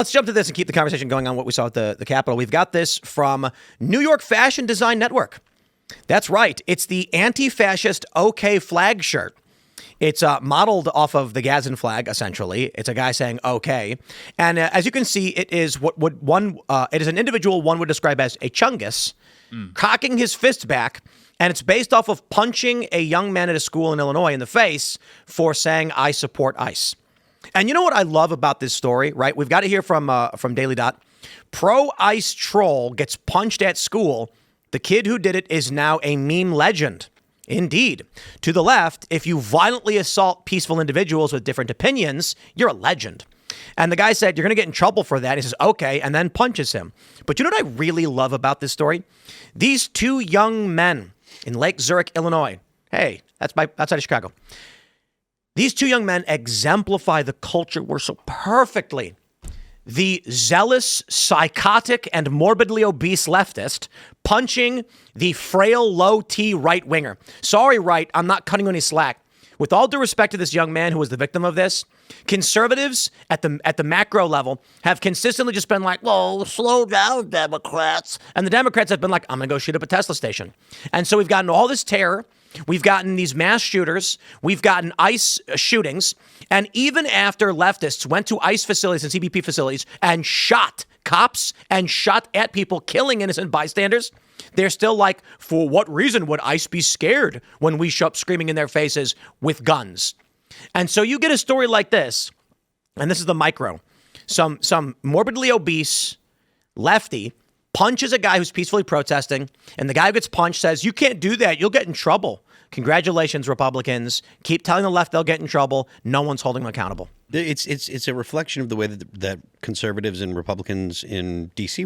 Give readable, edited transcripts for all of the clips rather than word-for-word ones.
Let's jump to this and keep the conversation going on what we saw at the Capitol. We've got this from New York Fashion Design Network. That's right. It's the anti-fascist OK flag shirt. It's modeled off of the Gadsden flag, essentially. It's a guy saying OK. And as you can see, it is it is an individual one would describe as a chungus, cocking his fist back. And it's based off of punching a young man at a school in Illinois in the face for saying, I support ICE. And you know what I love about this story, right? We've got it here from Daily Dot. Pro-ICE troll gets punched at school. The kid who did it is now a meme legend. Indeed. To the left, if you violently assault peaceful individuals with different opinions, you're a legend. And the guy said, you're going to get in trouble for that. He says, okay, and then punches him. But you know what I really love about this story? These two young men in Lake Zurich, Illinois. Hey, that's outside of Chicago. These two young men exemplify the culture war so perfectly. The zealous, psychotic, and morbidly obese leftist punching the frail, low-T right-winger. Sorry, right, I'm not cutting any slack. With all due respect to this young man who was the victim of this, conservatives at the macro level have consistently just been like, whoa, slow down, Democrats. And the Democrats have been like, I'm going to go shoot up a Tesla station. And so we've gotten all this terror. We've gotten these mass shooters. We've gotten ICE shootings. And even after leftists went to ICE facilities and CBP facilities and shot cops and shot at people, killing innocent bystanders, they're still like, for what reason would ICE be scared when we show up screaming in their faces with guns? And so you get a story like this, and this is the micro. Some morbidly obese lefty punches a guy who's peacefully protesting, and the guy who gets punched says, you can't do that. You'll get in trouble. Congratulations, Republicans. Keep telling the left they'll get in trouble. No one's holding them accountable. It's a reflection of the way that conservatives and Republicans in D.C.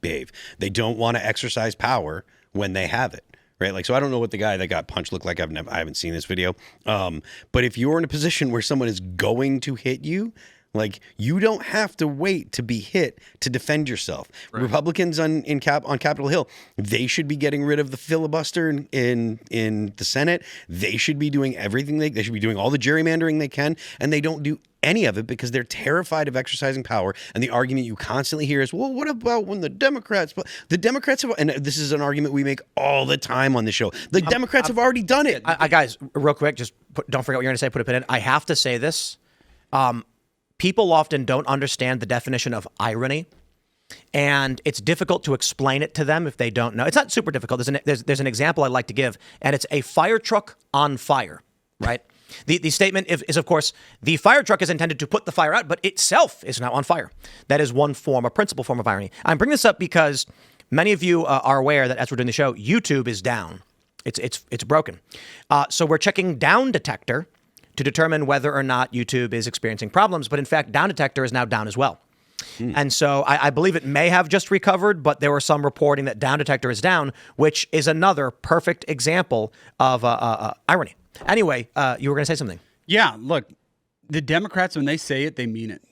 behave. They don't want to exercise power when they have it. Right. Like, so I don't know what the guy that got punched looked like. I haven't seen this video. But if you're in a position where someone is going to hit you, like, you don't have to wait to be hit to defend yourself. Right. Republicans on Capitol Hill, they should be getting rid of the filibuster in the Senate. They should be doing everything they should be doing all the gerrymandering they can, and they don't do any of it because they're terrified of exercising power. And the argument you constantly hear is, well, what about when the Democrats have, and this is an argument we make all the time on the show. The Democrats have already done it. Guys, real quick, don't forget what you're going to say. Put a pin in. I have to say this. People often don't understand the definition of irony, and it's difficult to explain it to them if they don't know. It's not super difficult. There's an example I like to give, and it's a fire truck on fire, right? The statement is, of course, the fire truck is intended to put the fire out, but itself is now on fire. That is a principal form of irony. I'm bringing this up because many of you are aware that as we're doing the show, YouTube is down. It's broken. So we're checking Down Detector to determine whether or not YouTube is experiencing problems. But in fact, Down Detector is now down as well. And so I believe it may have just recovered, but there was some reporting that Down Detector is down, which is another perfect example of irony. Anyway, you were going to say something. Yeah, look, the Democrats, when they say it, they mean it.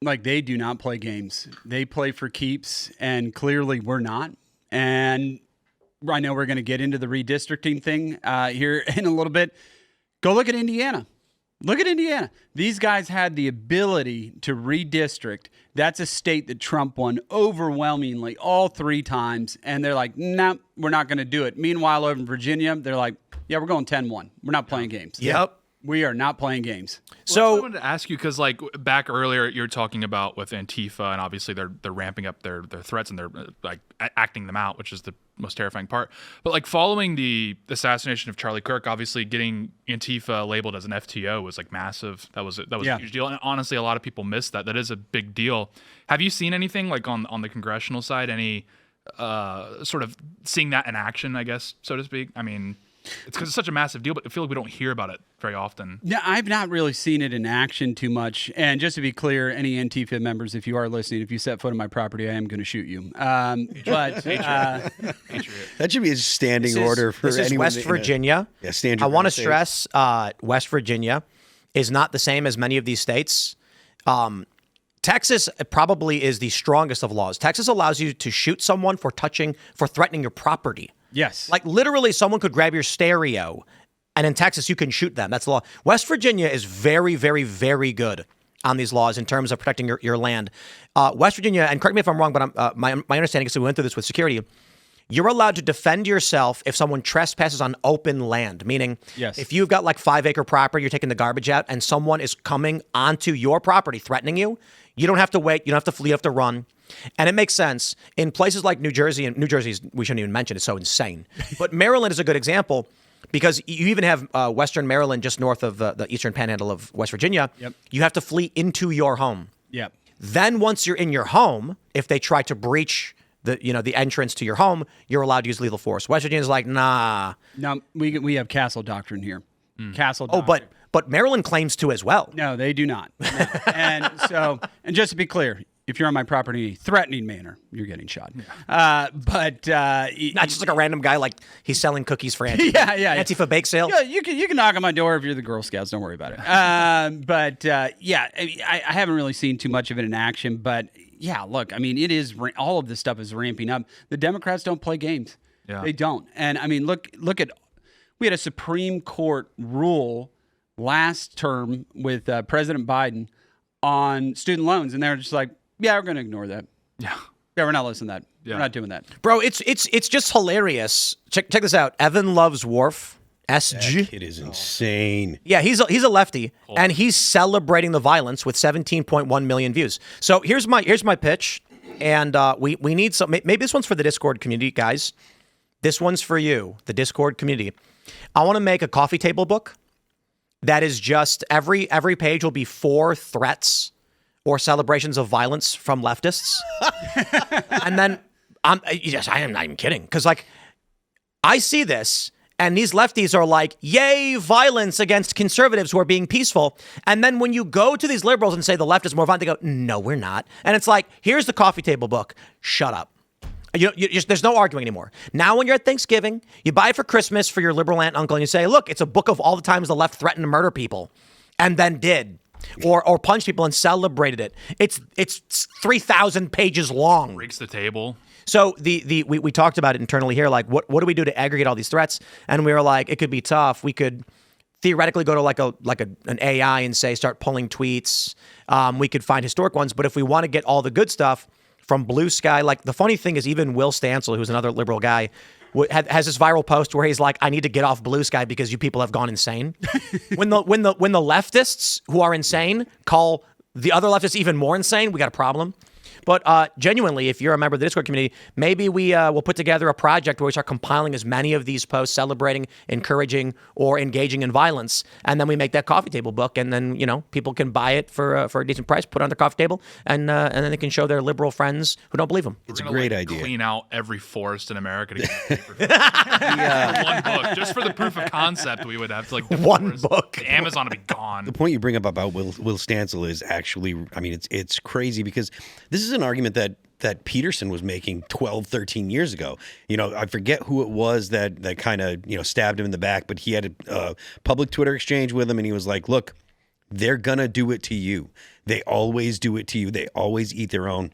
Like, they do not play games. They play for keeps, and clearly we're not. And I know we're going to get into the redistricting thing here in a little bit. Go look at Indiana. Look at Indiana. These guys had the ability to redistrict. That's a state that Trump won overwhelmingly all three times. And they're like, no, we're not going to do it. Meanwhile, over in Virginia, they're like, yeah, we're going 10-1. We're not playing games. Yep. We are not playing games. So I wanted to ask you, because like back earlier, you were talking about with Antifa, and obviously they're ramping up their threats and they're like acting them out, which is the most terrifying part. But like following the assassination of Charlie Kirk, obviously getting Antifa labeled as an FTO was like massive. That was a huge deal, and honestly, a lot of people missed that. That is a big deal. Have you seen anything like on the congressional side? Any sort of seeing that in action, I guess, so to speak? I mean, it's because it's such a massive deal, but I feel like we don't hear about it very often. Yeah, I've not really seen it in action too much. And just to be clear, any Antifa members, if you are listening, if you set foot on my property, I am going to shoot you. But that should be a standing order for anyone. This is West Virginia. I want to stress West Virginia is not the same as many of these states. Texas probably is the strongest of laws. Texas allows you to shoot someone for threatening your property. Yes. Like literally someone could grab your stereo, and in Texas you can shoot them. That's the law. West Virginia is very, very, very good on these laws in terms of protecting your land. West Virginia, and correct me if I'm wrong, but my understanding is that we went through this with security. You're allowed to defend yourself if someone trespasses on open land, meaning if you've got like 5-acre property, you're taking the garbage out, and someone is coming onto your property threatening you, you don't have to wait, you don't have to flee, you have to run. And it makes sense. In places like New Jersey, and New Jersey, we shouldn't even mention, it's so insane. But Maryland is a good example because you even have Western Maryland just north of the eastern panhandle of West Virginia. Yep. You have to flee into your home. Yep. Then once you're in your home, if they try to breach the entrance to your home, you're allowed to use lethal force. West Virginia's like, nah. No, we have castle doctrine here. Castle doctrine. But Maryland claims to as well. No, they do not. No. And just to be clear, if you're on my property in a threatening manner, you're getting shot. Not just like a random guy like he's selling cookies for Antifa. Antifa bake sale. Yeah, you can knock on my door if you're the Girl Scouts. Don't worry about it. I haven't really seen too much of it in action. But yeah, look, I mean, it is all of this stuff is ramping up. The Democrats don't play games. Yeah. They don't. And I mean, look at we had a Supreme Court rule last term with President Biden on student loans, and they're just like, yeah, we're going to ignore that. Yeah. Yeah, we're not listening to that. Yeah. We're not doing that. Bro, it's just hilarious. Check this out. Evan Loves Wharf, SG. It is insane. Yeah, he's a lefty, and he's celebrating the violence with 17.1 million views. So here's my pitch, and we need some. Maybe this one's for the Discord community, guys. This one's for you, the Discord community. I want to make a coffee table book that is just every page will be 4 threats or celebrations of violence from leftists. And then I am not even kidding. Because like I see this and these lefties are like, yay, violence against conservatives who are being peaceful. And then when you go to these liberals and say the left is more violent, they go, no, we're not. And it's like, here's the coffee table book. Shut up. There's no arguing anymore. Now, when you're at Thanksgiving, you buy it for Christmas for your liberal aunt and uncle, and you say, look, it's a book of all the times the left threatened to murder people and then did. Or punch people and celebrated it. It's 3,000 pages long. Breaks the table. So we talked about it internally here. Like, what do we do to aggregate all these threats? And we were like, it could be tough. We could theoretically go to an AI and say start pulling tweets. We could find historic ones. But if we want to get all the good stuff from Blue Sky, like the funny thing is even Will Stancil, who's another liberal guy, has this viral post where he's like, I need to get off Blue Sky because you people have gone insane. when the leftists who are insane call the other leftists even more insane, we got a problem. But genuinely, if you're a member of the Discord community, maybe we will put together a project where we start compiling as many of these posts celebrating, encouraging, or engaging in violence, and then we make that coffee table book, and then people can buy it for a decent price, put it on their coffee table, and then they can show their liberal friends who don't believe them. It's a great idea. Clean out every forest in America to get paper. One book, just for the proof of concept, we would have to one book. The Amazon would be gone. The point you bring up about Will Stancil is actually, I mean, it's crazy because this is an argument that Peterson was making 12, 13 years ago. I forget who it was that kind of, stabbed him in the back, but he had a public Twitter exchange with him, and he was like, look, they're going to do it to you. They always do it to you. They always eat their own.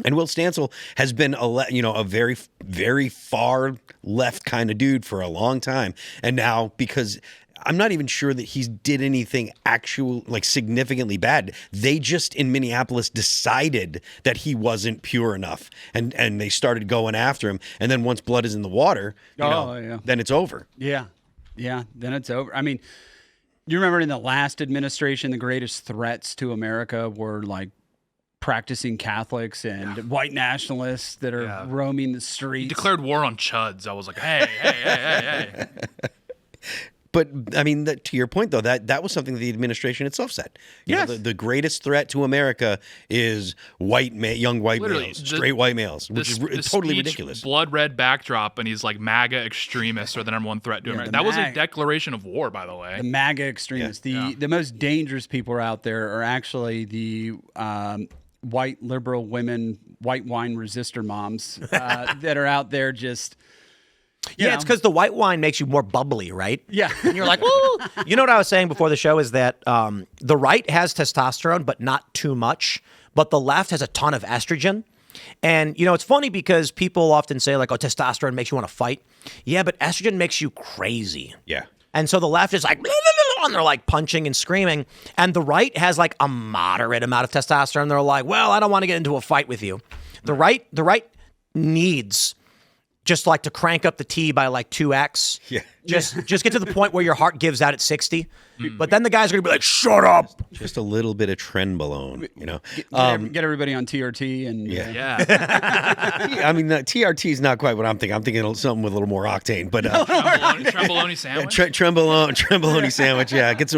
And Will Stancil has been a very, very far left kind of dude for a long time. And now, because I'm not even sure that he did anything significantly bad. They just in Minneapolis decided that he wasn't pure enough, and they started going after him. And then once blood is in the water, then it's over. Yeah, then it's over. I mean, you remember in the last administration, the greatest threats to America were like practicing Catholics and white nationalists that are roaming the streets. He declared war on chuds. I was like, hey. But I mean, to your point, though, that was something that the administration itself said. The greatest threat to America is young white males, straight white males, which is totally ridiculous. Blood red backdrop, and he's like MAGA extremists are the number one threat to America. That was a declaration of war, by the way. The MAGA extremists. Yeah. The most dangerous people out there are actually the white liberal women, white wine resistor moms that are out there just. It's because the white wine makes you more bubbly, right? Yeah. And you're like, woo! You know what I was saying before the show is that the right has testosterone, but not too much. But the left has a ton of estrogen. And, it's funny because people often say like, oh, testosterone makes you want to fight. Yeah, but estrogen makes you crazy. Yeah. And so the left is like, and they're like punching and screaming. And the right has like a moderate amount of testosterone. They're like, well, I don't want to get into a fight with you. The right needs just like to crank up the T by like 2x. Yeah. Just get to the point where your heart gives out at 60. But then the guys are gonna be like, shut up. Just a little bit of trenbolone, you know. Get everybody on TRT and Yeah. I mean, the TRT is not quite what I'm thinking. I'm thinking something with a little more octane, but Trembolone sandwich. trembolone sandwich. Yeah, get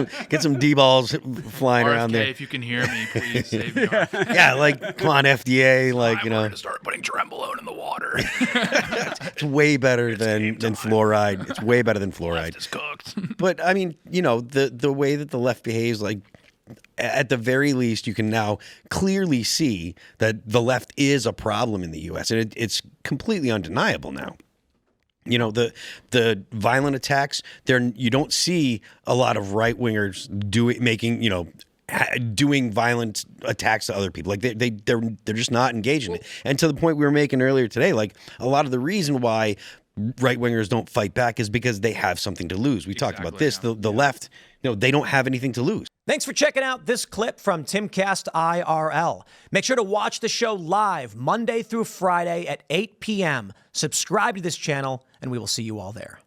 some D balls flying around RFK, there. if you can hear me, please save me. Yeah, like come on, FDA, like I'm going to start putting trembolone in the water. it's way better than fluoride. It's way better than fluoride. It's cooked. But I mean, you know, the way that the left behaves, like at the very least, you can now clearly see that the left is a problem in the U.S. and it's completely undeniable now. You know, the violent attacks there. You don't see a lot of right wingers doing violent attacks to other people. Like they're just not engaged in it. And to the point we were making earlier today, like a lot of the reason why right wingers don't fight back is because they have something to lose. We talked about this. The left, they don't have anything to lose. Thanks for checking out this clip from Timcast IRL. Make sure to watch the show live Monday through Friday at 8 p.m. Subscribe to this channel, and we will see you all there.